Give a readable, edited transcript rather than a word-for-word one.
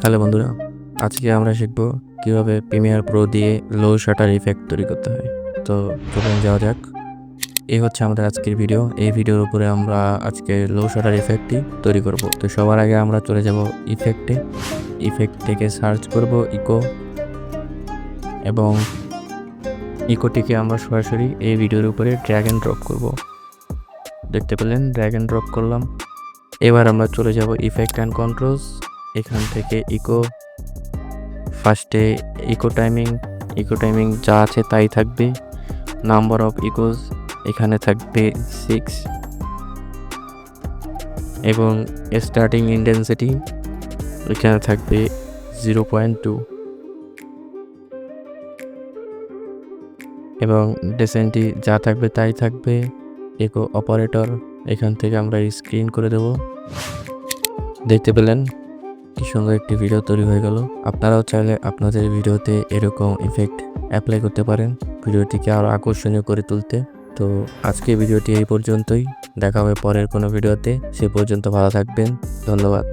তাহলে বন্ধুরা, আজকে আমরা শিখব কিভাবে প্রিমিয়ার প্রো দিয়ে লো শাটার ইফেক্ট তৈরি করতে হয়। তো চলুন যাওয়া যাক। এই হচ্ছে আমাদের আজকের ভিডিও। এই ভিডিওর উপরে আমরা আজকে লো শাটার ইফেক্টটি তৈরি করব। তো সবার আগে আমরা চলে যাব ইফেক্টে। ইফেক্ট থেকে সার্চ করব ইকো, এবং ইকোটিকে আমরা সরাসরি এই ভিডিওর উপরে ড্র্যাগ অ্যান্ড ড্রপ করব। দেখতে পেলেন, ড্র্যাগ অ্যান্ড ড্রপ করলাম। এবার আমরা চলে যাব ইফেক্ট অ্যান্ড কন্ট্রোলস। এখান থেকে ইকো, ফার্স্টে ইকো টাইমিং যা আছে তাই থাকবে। নাম্বার অফ ইকোজ এখানে থাকবে 6, এবং স্টার্টিং ইন্টেন্সিটি এখানে থাকবে 0.2, এবং ডেসেন্টি যা থাকবে তাই থাকবে। ইকো অপারেটর এখান থেকে আমরা স্ক্রিন করে দেব। দেখতে পেলেন কি সুন্দর একটি ভিডিও তৈরি হয়ে গেল। আপনারাও চাইলে আপনাদের ভিডিওতে এরকম ইফেক্ট অ্যাপ্লাই করতে পারেন ভিডিওটিকে আরও আকর্ষণীয় করে তুলতে। তো আজকে ভিডিওটি এই পর্যন্তই। দেখা হবে পরের কোনো ভিডিওতে। সে পর্যন্ত ভালো থাকবেন। ধন্যবাদ।